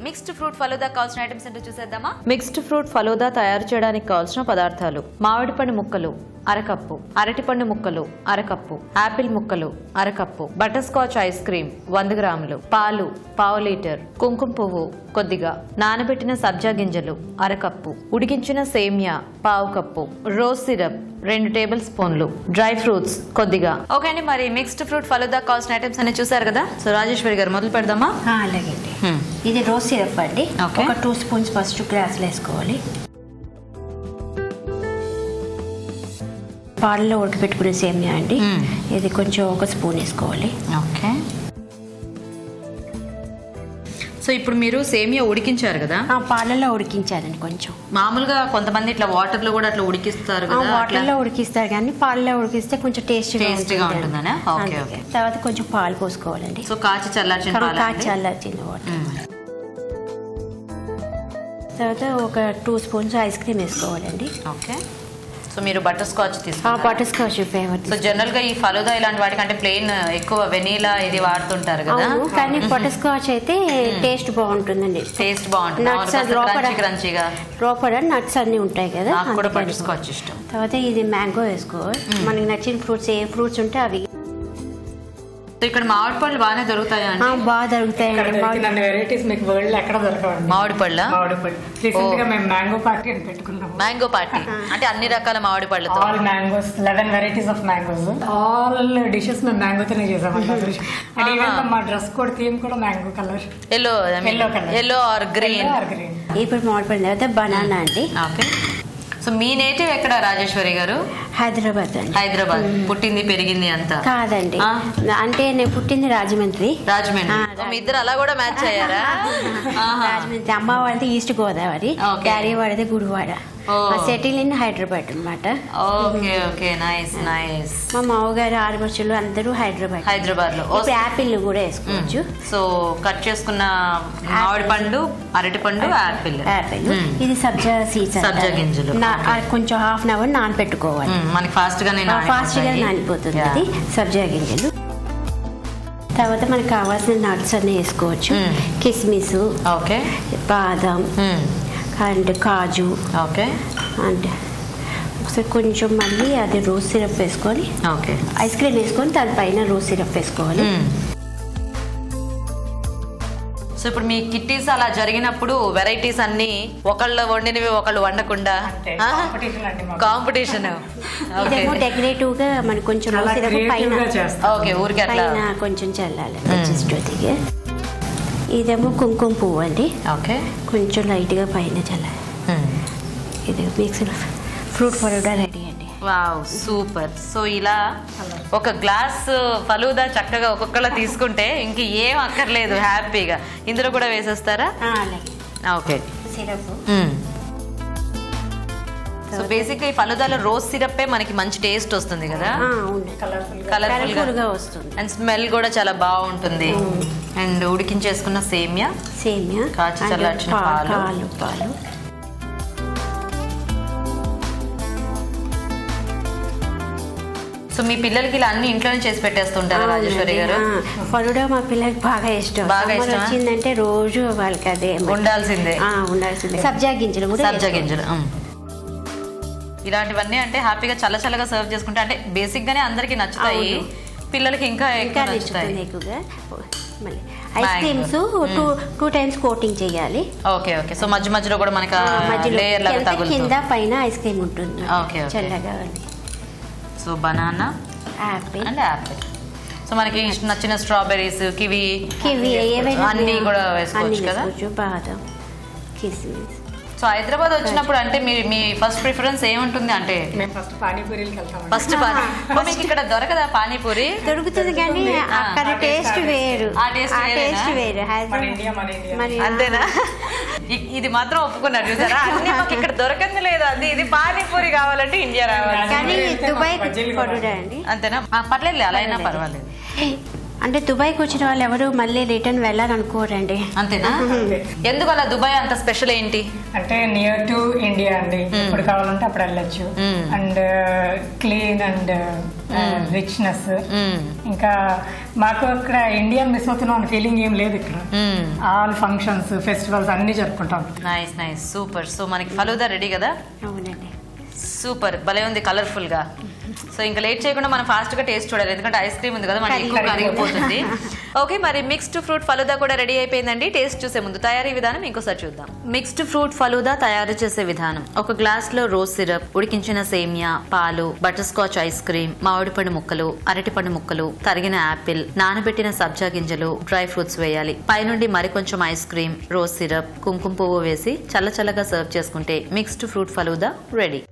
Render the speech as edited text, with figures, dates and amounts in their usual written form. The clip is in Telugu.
మిక్స్డ్ ఫ్రూట్ ఫలూదా కావాల్సిన ఐటమ్స్ ఏంటో చూసేద్దామా. మిక్స్డ్ ఫ్రూట్ ఫలూదా తయారు చేయడానికి కావాల్సిన పదార్థాలు: మామిడి పండు ముక్కలు అరకప్పు, అరటిపండు ముక్కలు అరకప్పు, ఆపిల్ ముక్కలు అరకప్పు, బటర్ స్కాచ్ ఐస్ క్రీమ్ 100 గ్రాములు, పాలు పావు లీటర్, కుంకుమ పువ్వు కొద్దిగా, నానబెట్టిన సబ్జా గింజలు అరకప్పు, ఉడికించిన సేమియా పావు కప్పు, రోజ్ సిరప్ 2 టేబుల్ స్పూన్లు, డ్రై ఫ్రూట్స్ కొద్దిగా. ఓకే అండి, మరి మిక్స్డ్ ఫ్రూట్ ఫలూదా కావాల్సిన ఐటమ్స్ అన్ని చూసారు కదా. సో రాజేశ్వరి గారు మొదలు పెడదామా? అలాగే. ఇది రోజ్ సిరప్ అండి. ఒక 2 స్పూన్స్ ఫస్ట్ గ్లాసులు వేసుకోవాలి. పాలలో ఉడకబెట్టుకునే సేమియా అండి. ఇది కొంచెం 1 స్పూన్ వేసుకోవాలి. ఓకే. సో ఇప్పుడు మీరు సేమియా ఉడికించారు కదా? పాలలో ఉడికించారండి. కొంచెం మామూలుగా కొంతమంది ఇట్లా వాటర్ లో కూడా అట్లా ఉడికిస్తారు కదా. వాటర్ లో ఉడికిస్తారు కానీ పాలలో ఉడికిస్తే కొంచెం టేస్టీగా ఉంటుందనే. తర్వాత కొంచెం పాలు పోసుకోవాలండి. సో కాచి చల్లార్చిన వాటర్. తర్వాత ఒక 2 స్పూన్స్ ఐస్ క్రీమ్ వేసుకోవాలండి. ఓకే. సో మీరు బటర్ స్కాచ్ తీసుకుంటారు? Butter scotch favourite. So general గా ఈ ఫలూదా ఇలాంటి వాటికంటే ప్లెయిన్ ఎక్కువ వెనీలా ఇది వాడుతుంటారు కదా. కానీ బటర్ స్కాచ్ అయితే టేస్ట్ బాగుంటుందండి. టేస్ట్ బాగుంటుంది, క్రంచీగా. లోపల నట్స్ అన్ని ఉంటాయి కదా. నాకు కూడా బటర్ స్కాచ్ ఇష్టం. తర్వాత ఇది మ్యాంగో వేసుకోవాలి. మనకి నచ్చిన ఫ్రూట్స్ ఏ ఫ్రూట్స్ ఉంటే అవి. ఇక్కడ మామిడి పళ్ళు బాగానే దొరుకుతాయి అండి? బాగా దొరుకుతాయండి. వెరైటీస్ మీకు వరల్డ్ లో ఎక్కడ దొరకవండి మామిడి పళ్ళ. రీసెంట్ గా మేము మ్యాంగో పార్టీ అని పెట్టుకున్నాం. మ్యాంగో పార్టీ అంటే అన్ని రకాల మామిడి పళ్ళతో all mangoes 11 varieties of mangoes. All dishes మేము మ్యాంగోతోనే చేసామండి. అండ్ ఈవెన్ మా డ్రెస్ కోడ్ థీమ్ కూడా mango colour. Yellow or green. ఇప్పుడు మామిడి పళ్ళు తర్వాత బనానా అండి. ఓకే. సో మీ నేటివ్ ఎక్కడ రాజేశ్వరి గారు? హైదరాబాద్ అండి. హైదరాబాద్. పుట్టింది పెరిగింది అంతా? కాదండి, అంటే నేను పుట్టింది రాజమండ్రి. మీ ఇద్దరు అలా కూడా మ్యాచ్ అయ్యారా? రాజమండ్రి. అమ్మ వాళ్ళది ఈస్ట్ గోదావరి, డాడీ వాడిది గుడివాడ. సెటిల్ ఇన్ హైదరాబాద్ అనమాట. Okay okay, nice nice. మా మామగారు ఆడపడుచులు అందరూ హైదరాబాద్ లో. యాపిల్ కూడా వేసుకోవచ్చు. సో కట్ చేసుకున్న మామిడి పండు, అరటి పండు, యాపిల్. ఇది సబ్జా సీడ్స్, సబ్జా గింజలు. కొంచెం హాఫ్ అన్ అవర్ నానబెట్టుకోవాలి. మనకి ఫాస్ట్ గా నానిపోతుంది ఇది సబ్జా గింజలు. తర్వాత మనకి కావాల్సిన నట్స్ అన్ని వేసుకోవచ్చు. కిస్మిస్, ఓకే, బాదం అండ్ కాజు. ఓకే. అంటే ఒకసారి కొంచెం మళ్ళీ అది రోజ్ సిరప్ వేసుకొని, ఓకే, ఐస్ క్రీమ్ వేసుకొని దానిపైన రోజ్ సిరప్ వేసుకోవాలి. సో ఇప్పుడు మీ కిట్టీస్ అలా జరిగినప్పుడు వెరైటీస్ అన్ని ఒకళ్ళు వండినవి ఒకళ్ళు వండకుండా కాంపిటీషన్. డెకరేటివ్ గా మనకి కొంచెం రోజ్ సిరప్ పైన, ఓకే, ఊరికే పైన కొంచెం చల్లాలి. ఇదేమో కుంకుమ పువ్వు అండి. ఓకే, కొంచెం లైట్ గా పైన చల్లాలి. ఇది మిక్స్డ్ ఫ్రూట్ ఫలూదా రెడీ అండి. Wow, super. సో ఇలా ఒక గ్లాస్ ఫలూదా చక్కగా ఒక్కొక్కలా తీసుకుంటే ఇంక ఏం అక్కర్లేదు, హ్యాపీగా. ఇందులో కూడా వేసేస్తారా? ఓకే. సిరప్. సో బేసిక్ ఈ ఫలూదాలో రోజ్ సిరప్ మనకి మంచి టేస్ట్ వస్తుంది కదా, కలర్ఫుల్ గా వస్తుంది. అండ్ స్మెల్ కూడా చాలా బాగుంటుంది. అండ్ ఉడికించేసుకున్న సేమియా, కాచి చల్లార్చిన పాలు. సో మీ పిల్లలకి ఇలా అన్ని ఇంట్లోనే చేసి పెట్టేస్తుంటారా రాజేశ్వరి గారు? ఫలూదా మా పిల్లలకి బాగా ఇష్టం. వచ్చిందంటే రోజు వాళ్ళకి అదే ఉండాల్సిందే. సబ్జా గింజలు, ఇలాంటివన్నీ అంటే హ్యాపీగా చల్లగా సర్వ్ చేసుకుంటే అంటే బేసిక్ గానే అందరికి నచ్చుతాయి, పిల్లలకి ఇంకా ఎక్కువ నచ్చుతాయి. ఐస్ క్రీమ్స్ 2 టైమ్స్ కోటింగ్ చేయాలి. Okay okay. సో మధ్యలో కూడా మనకి లేయర్ లాగా తగులుతుంది, కింద పైన ఐస్ క్రీమ్ ఉంటుంది. ఓకే, చల్లగా. So banana, Apple and Apple. So మనకి నచ్చిన స్ట్రాబెర్రీస్, కివి అన్ని కూడా వేసుకోవచ్చు కదా. బాదం, కిస్మిస్. సో హైదరాబాద్ వచ్చినప్పుడు అంటే మీ ఫస్ట్ ప్రిఫరెన్స్ ఏముంటుంది? అంటే ఫస్ట్ పానీపూరీకి వెళ్తాం. ఫస్ట్ మీకు ఇక్కడ దొరకదా పానీపూరి? దొరుకుతుంది కానీ అక్కడ టేస్ట్ వేరు. ఆ టేస్ట్ వేరు. అంతేనా? ఇది మాత్రం ఒప్పుకున్నారు చూసారా, అన్ని మాకు ఇక్కడ దొరకంది లేదు, ఇది పానీపూరి కావాలంటే ఇండియా రావాలి. కానీ దుబాయ్ అండి. అంతేనా? పర్లేదు, అలా అయినా పర్వాలేదు. అంటే దుబాయ్కి వచ్చిన వాళ్ళు ఎవరు మళ్ళీ రిటర్న్ వెళ్ళాలనుకోరండి. అంతేనా? ఎందుకు అలా? దుబాయ్ అంత స్పెషల్ ఏంటి అంటే నియర్ టు ఇండియా అండి, ఎప్పుడు కావాలంటే అప్పుడు వెళ్ళొచ్చు. And clean and richness. ఇంకా మాకు అక్కడ ఇండియా మిస్ అవుతున్నాం అనే ఫీలింగ్ ఏం లేదు. ఇక్కడ ఆల్ ఫంక్షన్స్ ఫెస్టివల్స్ అన్ని జరుపుకుంటాం. Nice nice super. సో మనకి ఫలూదా రెడీ కదా? అవునండి. సూపర్, భలే ఉంది కలర్ఫుల్ గా. సో ఇంకా లేట్ చేయకుండా మనం ఫాస్ట్ గా టేస్ట్ చూడాలి, ఎందుకంటే ఐస్ క్రీమ్ ఉంది కదా, మనకి ఎక్కువ కరిగిపోతుంది. ఓకే, మరి మిక్స్డ్ ఫ్రూట్ ఫలూదా కూడా రెడీ అయిపోయిందండి. టేస్ట్ చూసే ముందు తయారీ విధానం ఇంకోసారి చూద్దాం. మిక్స్డ్ ఫ్రూట్ ఫలూదా తయారు చేసే విధానం: ఒక గ్లాస్ లో రోజ్ సిరప్, ఉడికించిన సేమియా, పాలు, బటర్ స్కాచ్ ఐస్ క్రీమ్, మామిడిపండు ముక్కలు, అరటిపండు ముక్కలు, తరిగిన యాపిల్, నానబెట్టిన సబ్జా గింజలు, డ్రై ఫ్రూట్స్ వేయాలి. పైనుండి మరికొంచెం ఐస్ క్రీమ్, రోజ్ సిరప్, కుంకుమ పువ్వు వేసి చల్లచల్లగా సర్వ్ చేసుకుంటే మిక్స్డ్ ఫ్రూట్ ఫలూదా రెడీ.